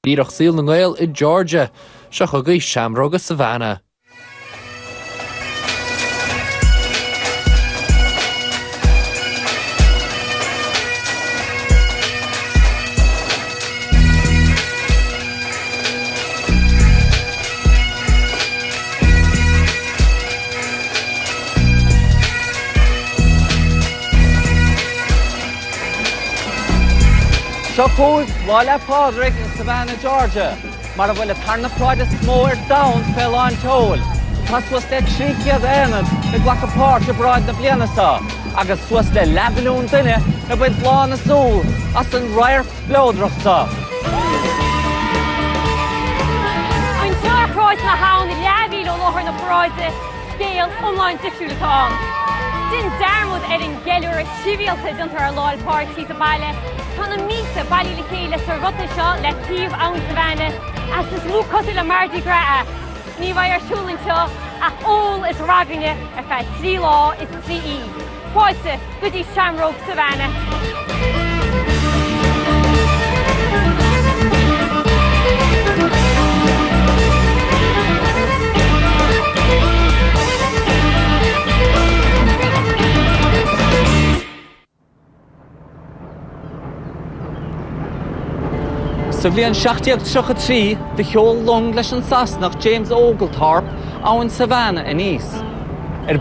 Díreach síl na Gael I Georgia, se chugaí Shamrock agus Savannah. Siopúd, Láile Pádraig in Savannah, Georgia. Mar a bhfuil a tarna práid is mór down fel an teol. Tá suas le tríciad éanad le ghlacha páirt a bráid na blianasa. Agus suas le lebanún duine na bhaid bláán asúl as an rair splódrachta. An tear práid na hawn I leabhíl ó láthar na práide scéal online difriúlatáin. Din dermod an geúir sivíalta duntar a láil páirt sí sa baile. Tá na mísa bailí le chéile sa rota seo le tíomh ann Savannah as is mú cosú le Mardi Gras. Ní bhaid ar siúlann seo ach ól is raganne ar feadh 3 lá is 3 Fáilte go dtí Shamrock Savannah. Sa bhliain 1733 de cheol long leis an Sasnach James Oglethorpe áin Savannah in níos.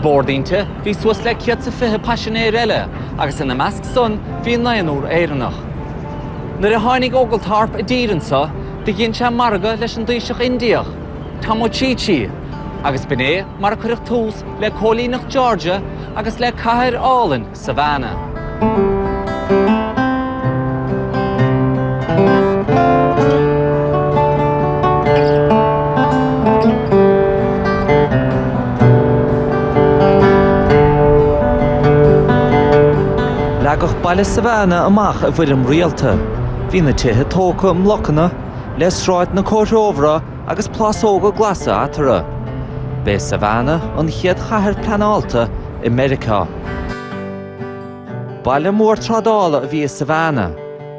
Bordínte, bhí suas le 150 passionéir eile, agus in na measc son bhí 9 úr éireannach. Nuair a tháinig Oglethorpe a díransa, de ginn sé marga leis an dúiseach Indiach, Tamochichi, agus bené mar a chuireach tús le cólínach Georgia agus le Cahir Álan, Savannah. Leagach baile Savannah amach a bhuilim rialta. Bhí na tithe tóca mlochanna, le sráid na cóireómhra agus plasóga glasa atara. Bé Savannah an chiad chathair planálta America. Baile mór tradála a bhí Savannah,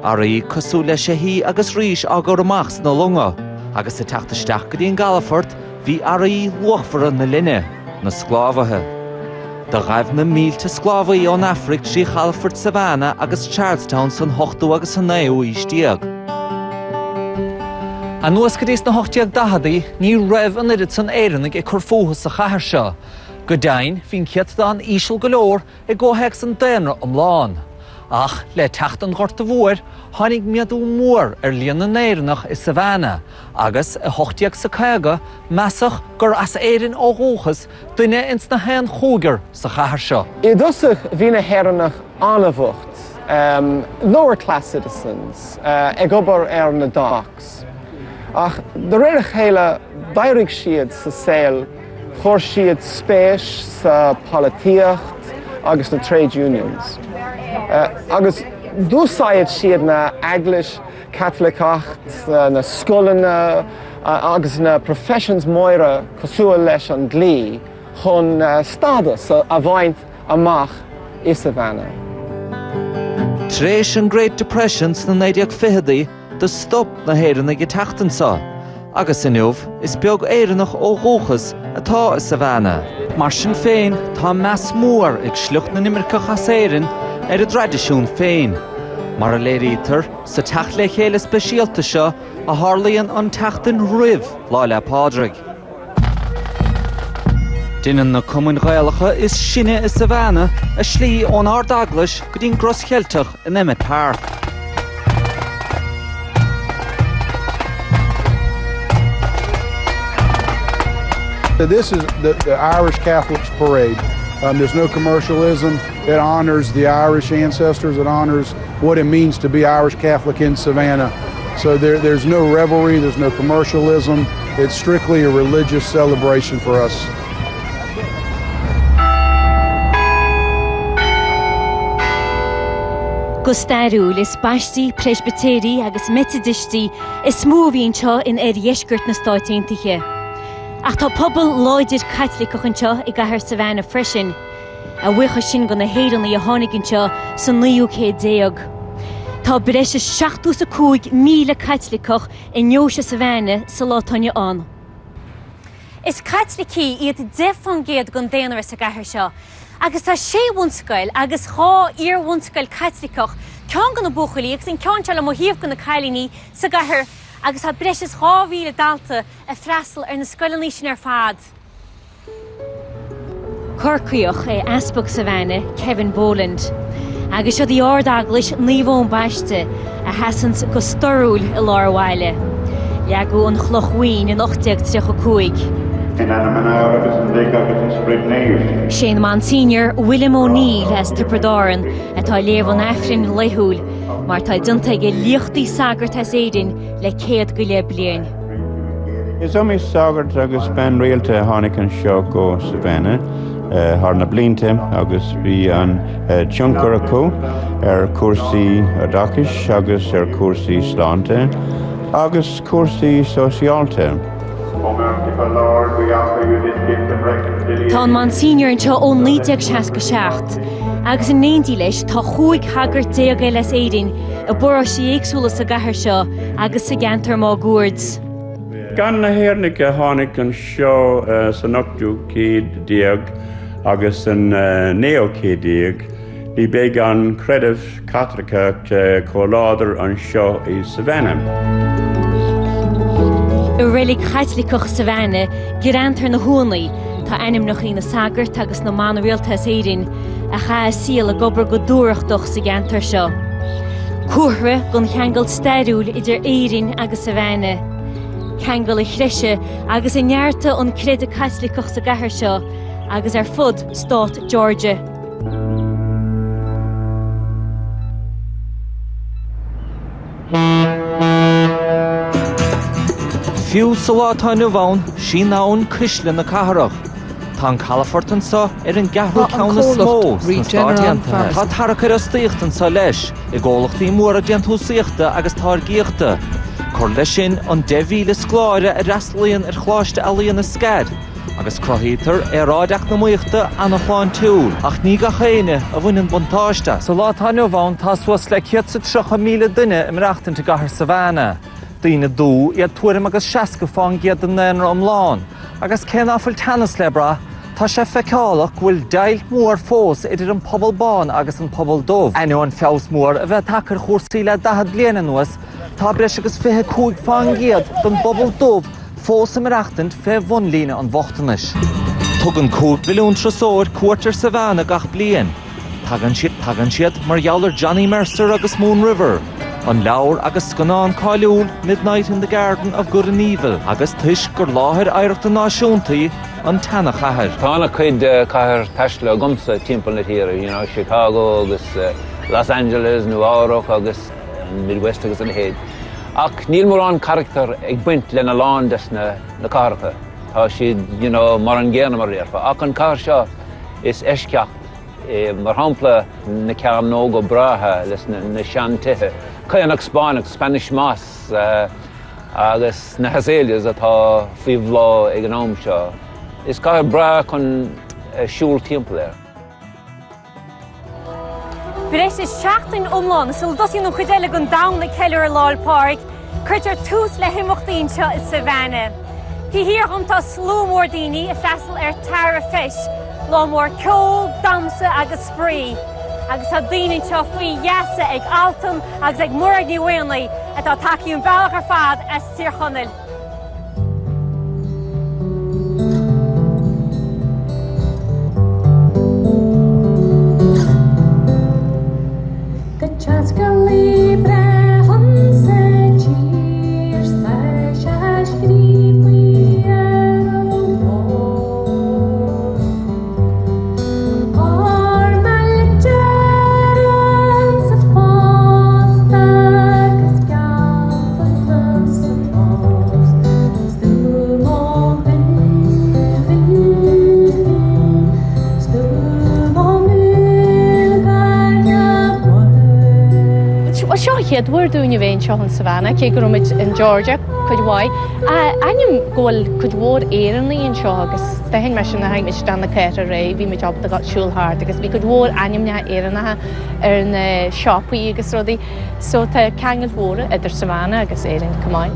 araí cosú le sehí agus rís agur amach na lunga, agus a teachtasteach go dtí an Galafort bhí araí luachmhara na linne, na sclávathe. Da raibh na mílte sclávaí ón Afric trí Chalford Savannah agus Charlestown san 8 agus san 9 ístíag. An nuas go dtí na 8 ní raibh an irid san éireannig I chur sa chathair seo. Go dain bhín ciad da an ísisiil go leor I ggóthaic san daonra omláin. Ach, le techt an ghorta bhuair, tháinig miadú mór líon na éireannach I Savannah, agus a 8 sa caiga, measach gur as éireann ó ghóchas duine ins na hain chúgar sa chathair seo. I dosach bhí na héireannach anmhacht, lower class citizens, ag obair na docks. Ach, de réir chéile dairigh siad sa saoil, chur siad spéis sa polítíocht agus na trade unions. Agus dúsáid siad na Eaglis, Catholicacht, na scolanna agus na professions móire cosúil leis an glí chun stadas a bhaint amach I Savannah. Tréis an Great Depressions na 1950 de stop na héireannig I teachtansa, agus inniuh is beag éireannach ó ghóchas atá I Savannah. Mar sin féin tá meas mór ag slucht na nimmircha chaséireann a tradiisiún féin. Mar a léirítar sa teach le chéile speisialta seo a tharlaíonn an teachtain roimh Láile Pádraig. Duine na Cumann Ghaeilge is sinne I Savannah a slí ón Ard Douglas go dtí Groscheilteach in Emmett Park. This is the Irish Catholics Parade. There's no commercialism. It honors the Irish ancestors. It honors what it means to be Irish Catholic in Savannah. So there's no revelry, there's no commercialism. It's strictly a religious celebration for us. Gustarúil is baistí, presbytérí agus metodistí is smóhíonn seo in dhéisgurt na stáitíntaithe. Ach tá pobl láidir Caitlicach anseo I gcathair Savannah freisin, a bhuicha sin go na héireanna a tháinign seo san 1910. Tá breis 7,5 caitlicach in Neoise Savannah sa látainne an. Is caitlicí iad defangéad gon déanaar sa gahar seo, agus tá sé bhunscail agus chá ar bhunscail caitlicach cean gan na buchailí agus in cean teala mo híomh gan na cailíní sa gahar agus tá breis 2,000 dalta a freastal ar na scoileaní sin ar fad. Corcaíoch é Aspag Savannah Kevin Boland. Agus seo dí ardaglis níomhón baiste a hasans go storúil I láirhhaile. Leagú an chlochhuín in 1835. Shane Man Senior William O'Neill as Tipperdoran atá léamh an Afrin leithúil, mar tá duntaige líochtaí sagart as éidir le 100 go le bliain. Is only sagart agus ben réalta tháinig an seo go Savannah. Har na blinte agus bhí an tionchar acu cuasaí adachais agus cuasaí sláinte agus cuasaí sosiálta. Tá Man Senior an seo ón 1967, agus in 90 leis tá 5 hagart déag leis éidir a bura sí éagsúla sa gahar seo agus sa gantar má gúirds. Gan na héirnig a tháinig an seo san 8 agus an neo-cédaíag, bhí beag an creideamh Catholicacht comhládar an seo I Savannah. I rélig caitlicach Savannah girantar na húnaí tá enim nach na sagart agus na man réaltas éirin a cha síl a gobar go dúrachtach sa gantar seo. Cuathra gon cheangal stairúil idir éirin agus Savannah. Cheangal I chreise agus I nearta an creide caitlicach sa gahar seo agus ar fud Stát Georgia. Fiú sa látáinne bhain sí nán Crisle na Catharach. Tá Calafortan sa an gahú ceanna smó Tá tarach ar stíochtan sa leis I ggólachtaí mór a déanthúsaíochta agus targaíochta. Chur leis sin an 2,000 scláire a raslíonn ar chláiste alíonn na scad. Agus crothítar ráideach na muochta anna chláin túúl, ach ní ga chéine a bhainean buntáiste. Sa látáinne bhain tá suas le 130,000 duine im reachtain te gahar Savannah. Daoine dú iad tuairim agus 60 fáin giad an néanar omláin. Agus cén áfuil teannas le bra, tá sé feiceálach bhfuil dailt mór fós idir an pobal bán agus an pobal dómh. Enú an feabhs mór a bheith tacar chósaí le 10 bliana nuas, tá breis agus 25 fáin giad don pobal dómh fós am reachtant fé bhunlína an bhochtanis. Tugann 2 milliún trasóir cuairtar Savannah gach blian. Tagann siad mar jaller Johnny Mercer agus Moon River. An leabhar agus scanán cáiliúil Midnight in the Garden of Good and Evil agus tuis gur láthir éireachta náisiúntaí an tanna chathair. Tána chuid chathair taisle gomsa timpeall na tíre, Chicago agus Los Angeles, New York agus Midwest agus an héad. Ach níl mór an charachtar ag buint le na lán des na caracha. Tá siad mar an ggéanna mar réarfa. Ach an car seo is eisceach mar hampla na ceam nó go bratha leis na sean tithe. Cayanach Spáineach, Spanish Mass agus na Hasélias atá faoibh lá ag an am seo. Is caiir bra chun siúl timpeall air. Breis is 16 omláin, sul dosí nó chuidéile gon dam na Keller Láil Park, chuirtar tús le himachtaín seo I Savannah. Tí hir chumtá slú mór daoine a freastal ar tara feis, lá mór ceol, damsa agus sprí. Agus tá daoine seo faoi dheasa ag altan agus ag mór ní bhaonlaí atá takeíonn bealach ar fad as tíorchonil. dúir dúine bhéin seo an Savannah, cé gromid in Georgia, chudhhaid. Anim ggóil chudhór éan líon seo agus dahin me sin na haig mis dan na céir ré, bhí me job a got siúlthart, agus bhí chudhór anim na éanathe ar na sioppaí agus rudaí, so tá ceangal mhóra idir Savannah agus éan cumáin.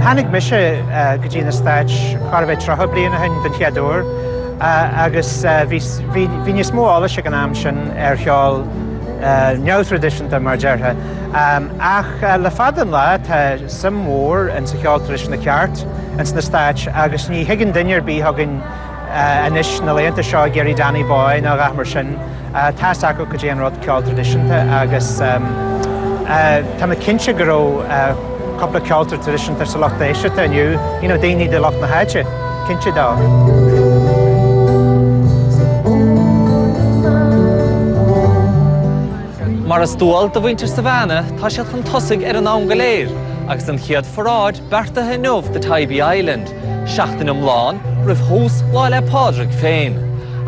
Hannig mise go dtí na stáid charbheith trotha bliana hain den cheadúr agus bhí níos mó álas an am sin ar cheáil neotradiisianta mar deartha. Ach le fadan le tá sim mór in sa cheáil tradiisiúna ceart in na stáid agus ní higann duine bí hagann inis na léonta seo Gary Danny Boy na rahmar sin tá acu go dtí an rud ceáil tradiisiúnta agus tá na cinse go raibh couple of culture tradition there's a lot they should tell you know they need a lot na haje kinche da Mar as dúil do bhaintear Savannah tá sé chun tosig ar an am goléir agus an chiad forráid berta henmh de Tybee Island seachtain amláin rih hús lá le Pádraig féin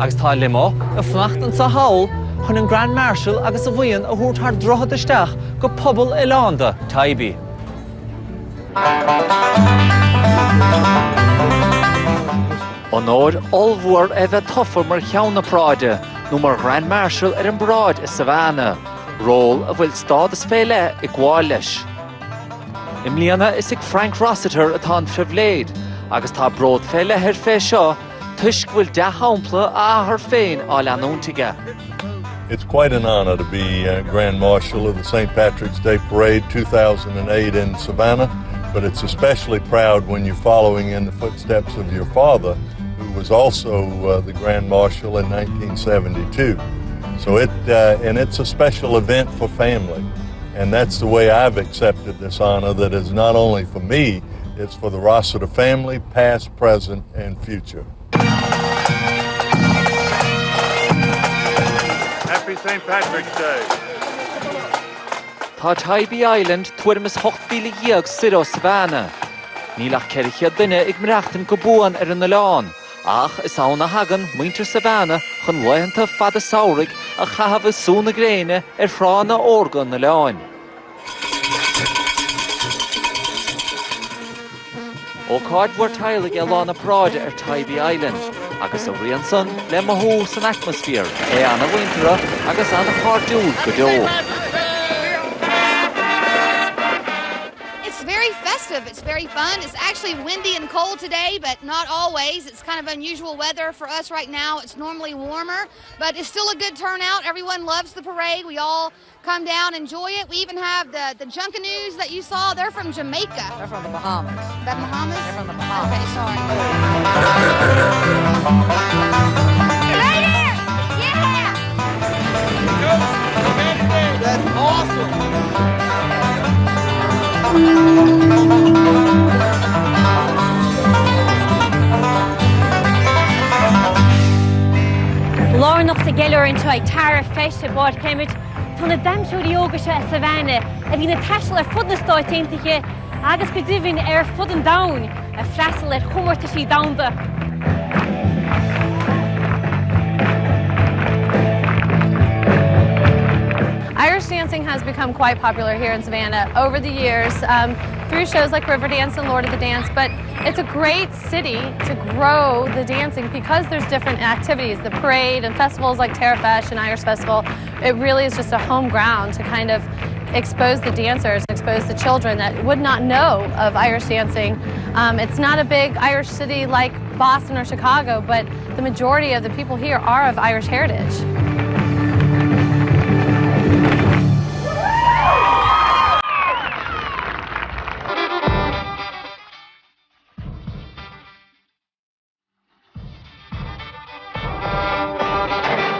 agus tá limo a fnacht an sa hawl chun an Grand Marshal agus a bhaon a thuairtar drochad isteach go pobl i lánda Tybee. An áir olmhór a bheith tofa mar cheann na práide nó mar Grand Marshal ar an bráid is Savannah, ról a bhfuil stád is féile i gháil leis. I mbliana is ag Frank Rossiter atá an Fibhléid, agus tá bród féile ar fé seo, tuisc bhfuil 10 hampla a áthair féin á leanúntaige. It's quite an honor to be Grand Marshal of the St. Patrick's Day Parade 2008 in Savannah. But it's especially proud when you're following in the footsteps of your father, who was also the Grand Marshal in 1972. So it's a special event for family. And that's the way I've accepted this honor, that is not only for me, it's for the Rossiter family, past, present, and future. Happy St. Patrick's Day. Tá Tybee Island tuairm is 8 bhíle díag siró Savannah. Nílach ceirche duine ag mreachtain go buan ar an lán, ach is ána hagan muintear Savannah chun leithanta fada saoraigh a chahabh súna gréine ar shrána organ na láin. Ó cardhhuir tailig lána práide ar Tybee Island, agus a rian san le mothú san atmosfér, anna wintere agus anna cardúil go deo. It's very fun. It's actually windy and cold today, but not always. It's kind of unusual weather for us right now. It's normally warmer, but it's still a good turnout. Everyone loves the parade. We all come down, enjoy it. We even have the Junkanoos that you saw. They're from Jamaica. They're from the Bahamas. The Bahamas? They're from the Bahamas. Okay, sorry. Right here! Yeah! That's awesome! Lárnach sa geilúir anseo ag tara feiste bád céimiid tána daimseoirí óga se a Savannah a bhí na taisteal ar fud na stáit aontaithe agus go dtihín ar fud an domhan a freastal ar chumhairta sí domhanda. Irish dancing has become quite popular here in Savannah over the years through shows like Riverdance and Lord of the Dance, but it's a great city to grow the dancing because there's different activities, the parade and festivals like Terrafesh and Irish Festival. It really is just a home ground to kind of expose the dancers, expose the children that would not know of Irish dancing. It's not a big Irish city like Boston or Chicago, but the majority of the people here are of Irish heritage.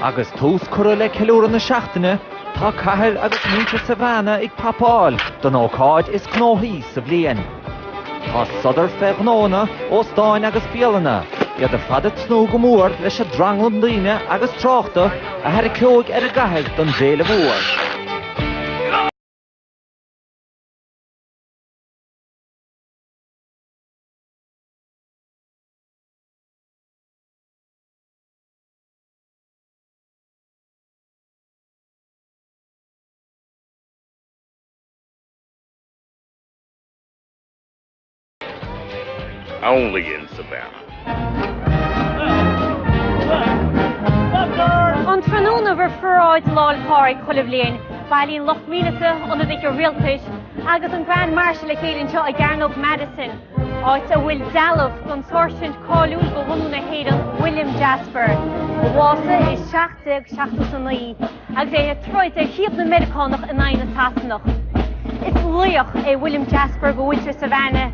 Agus tús cura le ceiliúra na seachtaine, Tá caithear agus mínte Savannah ag papáil don ócáid is cnóthaí sa bhliain. Tá sodar feichnóna ó stáin agus fialana, iad a fada snú go mór leis a dranglam líne agus tráchta a heir ceog ar a gatheir don bhéle mór. Only in Savannah. An tróna bhar fóráid láil páraigh chuilh léinn, bailíonn Loch Míleata under the rialtais, agus an Grand Marshal a chéann seo a Garnock Madison, áit a bhfuil dealamh don soirseint cáiliúil go bhunú na héireann William Jasper. Bhása is 16 agus é troid ar chiaad na Americánach in aine tasnach. Is luoch é William Jasper go bhfuil Savannah,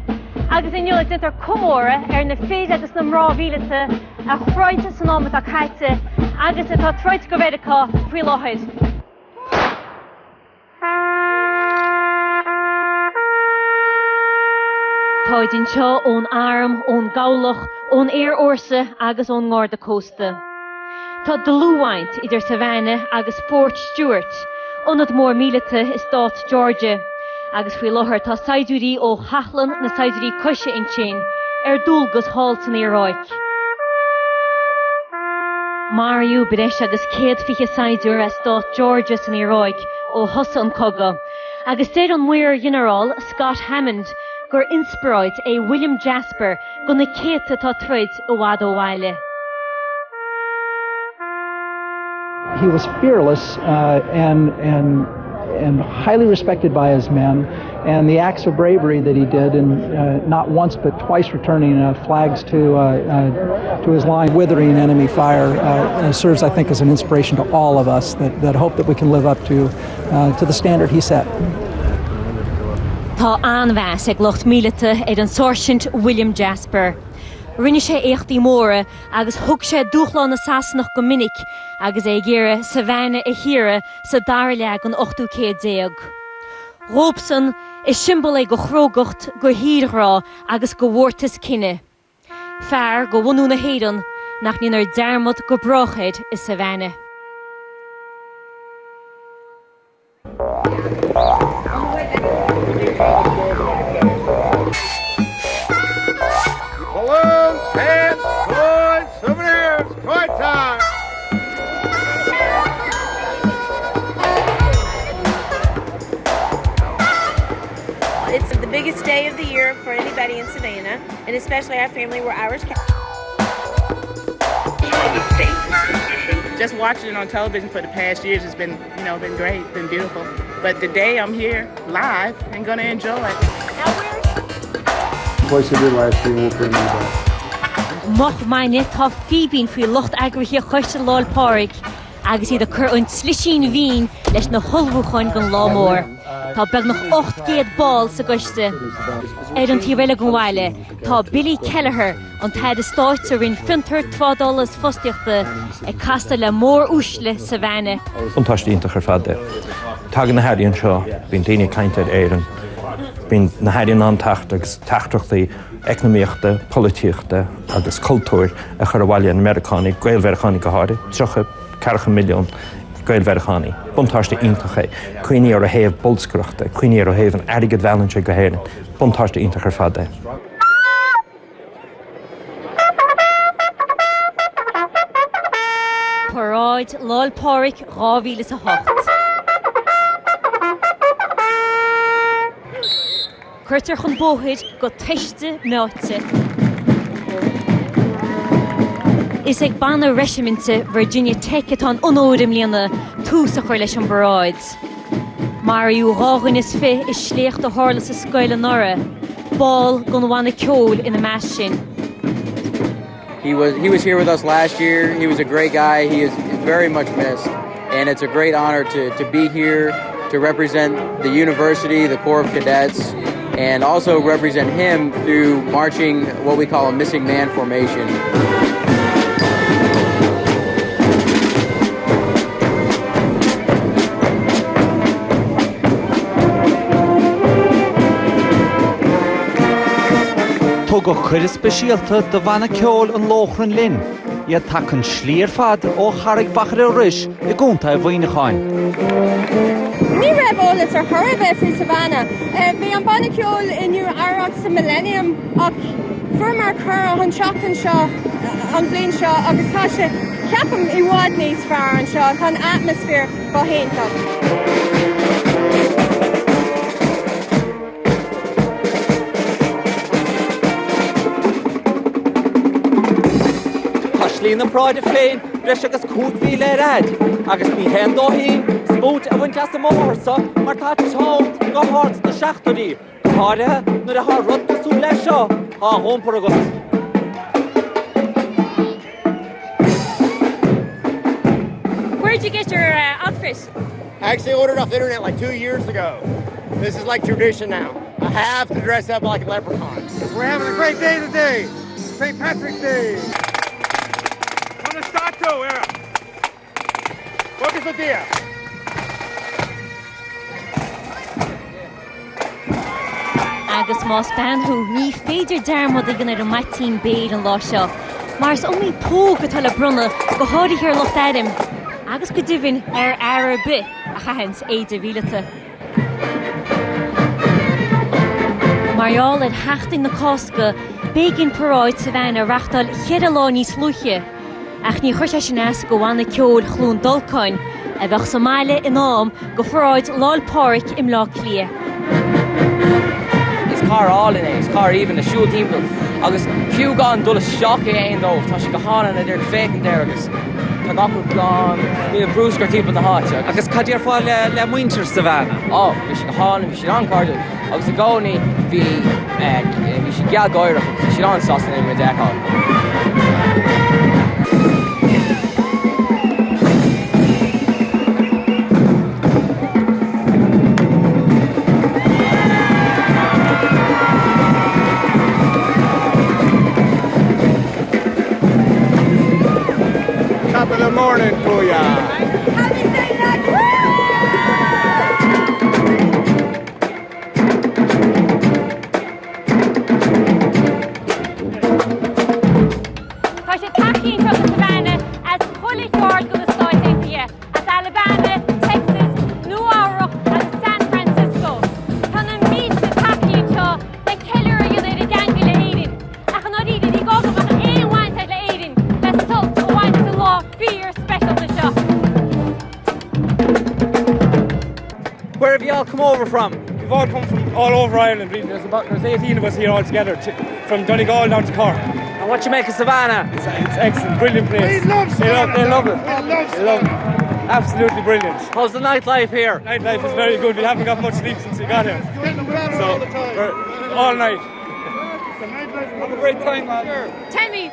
agus in nua dintar cumóra ar na féad agus na mrábhíleata a chráinte san ámad a caite agus atá troid go bhéideá faoi láthid. Táidín seo ón arm, ón gabhlach, ón air orsa agus ón ngárda cósta. Tá dlúhaint idir Savannah agus Fort Stewart, onad mór míleata is Stát Georgia. Agus faoi láthair tá saidúirí ó Hathlan na saidúirí coise in sin ar dúlgus háil san Iarráid. Mariú breis agus céad fiche saidúir a Stát Georgia san Iarráid ó thosa an coga, agus déad an muir generál Scott Hammond gur inspiráid é William Jasper go na céadta tá troid ó bhfad ó bhaile. He was fearless and highly respected by his men, and the acts of bravery that he did, and not once but twice returning flags to his line, withering enemy fire, serves, I think, as an inspiration to all of us that hope that we can live up to the standard he set. Tá anmheas ag Loch Míleata ar an soirseint William Jasper. Rinne sé éachtaí móra agus thug sé dúchláin na Sasnach go minic agus é ggéire Savannah a thiire sa darleag an 810. Robson is symbol é go chrógacht go híadhrá agus go bhórtas cinenne. Fear go bhunú na héireann nach níonar dearmad go bráchaid is Savannah. Balloons, hats, toys, souvenirs, toy time! It's the biggest day of the year for anybody in Savannah, and especially our family. We're Irish Catholic. Just watching it on television for the past years has been, been great, been beautiful. But today I'm here live and gonna enjoy it. Twice I did last year, we'll bring you back. Moch meine tá fibín faoi locht agrahí chuiste láil páraigh, agus iad a chur an slisín bhín leis na holbhúchain gan lámór. Tá beag nach 8 ball sa goiste. Ar an tíbhéile go bhhaile, tá Billy Kelleher an taid is stáit a rinn $50 fostiachta ag casta le mór úsle Savannah. Untáistínta chu fada. Tágan na hairíonn seo, bíonn daoine cainte éireann. Bíonn na hairíonn an tacht agus teachtarachtaí economíochta, polítíochta agus cultúr a chur bhhaile an Americánaigh, Gaelmheiricánaigh go háirithe, 3 milliún Gaelmheiricánaigh. Buntáiste iontacha, cuoine ar a héamh bolscreachta, cuoine ar a héamh an airgid bhealainte go héireann. Buntáiste iontacha ar fada. Paráid láil páraigh 2008. Cuirtear chun bóthid go teiste meáte. Is ag banna reisiminta Virginia Tech atá onórim líana tús a chuir leis an baráid. Mariú ráhain is fé is sléocht a hála sa scoile nora, ball gon bhainna ceol ina meas sin. He was here with us last year. He was a great guy. He is very much missed. And it's a great honor to be here to represent the university, the Corps of Cadets, and also represent him through marching what we call a missing man formation. Tugad chuir speisialta do bhana ceol an Lochran Linn, iad tak an slír fad ó charrig bachar a ris I gúnta a bhainecháin. Ní raibh ólas ar thorbh frí Savannah. Bhí an banna ceol inniu airach sa millennium ach fuair mar chur an seachtain seo an bhliain seo agus tá sé ceapam I bhád níos fearr an seo tá an atmosfér bothéanta. Líon an práid a féin leis agus 5,000 rad, agus ní hen dóhín spút a bhain teasta mórsa mar tá tán go háirt na seachtarí. Táirithe nuair a th rud cosú leis seo á thómpar agus. Where'd you get your outfit? I actually ordered off the internet like 2 years ago. This is like tradition now. I have to dress up like a leprechaun. We're having a great day today. St. Patrick's Day. Era. Focus the dia. Agus más banthú ní féidir dearmad ag an matín béad an lá seo. Mar is omí póg atá le brunna go háirí hir Locht Adam, agus go dibhinn ar air bit a chahans éidir bhílata. Marall ad heachtain na cosca, bégin paráid Savannah rachtal chead a lá níos luche. Ach ní chuir sé sin as go bhhainna ceol chlún dulcáin a bheith Somália in am go forráid Láil Páric im lá clia. Is car all in is car even the shoe timple agus fiú gan dul shock ein though tá sé go hána na dir fécin there agus tá gapur plan ní a brúscar timple na háte agus cadíar fáil le muintir Savannah. Oh, bhí sé go hána bhí sé an cardú agus a gcónaí bhí sé geal gáireach bhí sé an sasna in deáil. Top of the morning to ya. Tá sé taín tro Savannah as chulig yard go stáit fia as Alabama, Texas, New York as San Francisco. Tá na mí sa taín tro le ceir a iad gangil le éirin. Ach an oríd í go go éhaint le éirin le sult ó bhaint sa lá fear special na seo. Where have you all come over from? We've all come from all over Ireland, really. There's 18 of us here all together, from Donegal down to Cork. And what you make of Savannah? It's excellent, brilliant place. They love Savannah. They love it. They love it. Absolutely brilliant. How's the nightlife here? Nightlife is very good. We haven't got much sleep since we got here. So, we're all night. Have a great time, man. Tell me,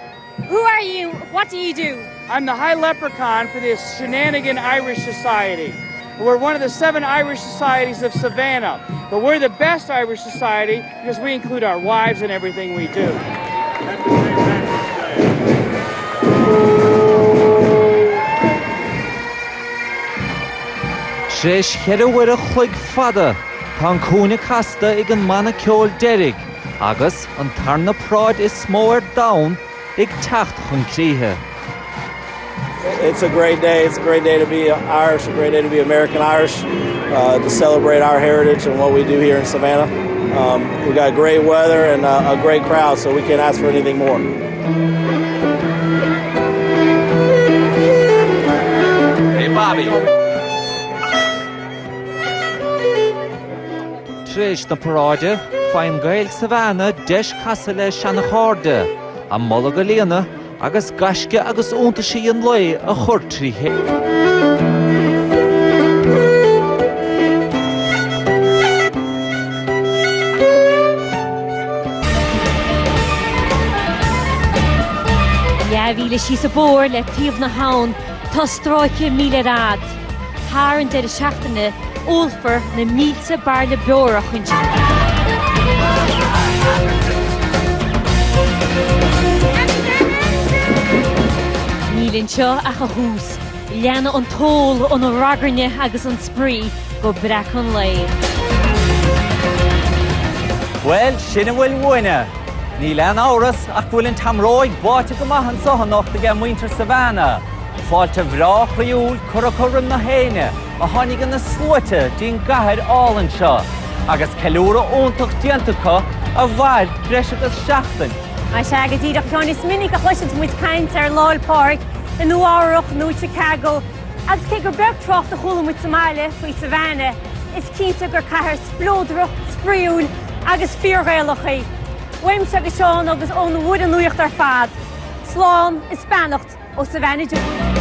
who are you? What do you do? I'm the High Leprechaun for the Shenanigan Irish Society. We're one of the 7 Irish societies of Savannah, but we're the best Irish society because we include our wives in everything we do. Tréis cheadhhuiir a chuig fada, tá an cúna casta ag an mana ceol deirg, agus an tarna práid is smór down ag techt chun críthe. It's a great day. It's a great day to be Irish, a great day to be American Irish, to celebrate our heritage and what we do here in Savannah. We've got great weather and a great crowd, so we can't ask for anything more. Hey, Bobby. Tréis na paráide, fáim gail Savannah deis casa le seanachárde, a molla go líana, agus gasce agus únta sí an lei a churtríthe. Leabhíle sí sa bór le tíomh na hán tá stráice míle rád. Tharan de seachtainna úlfar na mílte bar le beora chun. Nílinn seo a cha hús, leanna an tól an ragarne agus an sprí go brec an lei. Well, sinna bhfuil mhaine. Ní lean áras ach bhfuiln tamróid báite go maithan sohannacht ag muinter Savannah. Fáilte bhrách riúil curam na héine a tháinig na slúite dín gaiir álann seo, agus ceúra óntaach diantacha a bhaid breis agus seachtain. Mae se agad íad a is minic a chluisiint muid caint Lyle Park in Nuárach nó Chicago, agus cé gur beag trocht a chola muid Somália faoi Savannah, is cínta gur caiir splódrach, spríúil agus fíorghaalachaí. Weimse agus seán agus ón bhd an nuocht ar fad. Slán is Spanacht ó Savannah.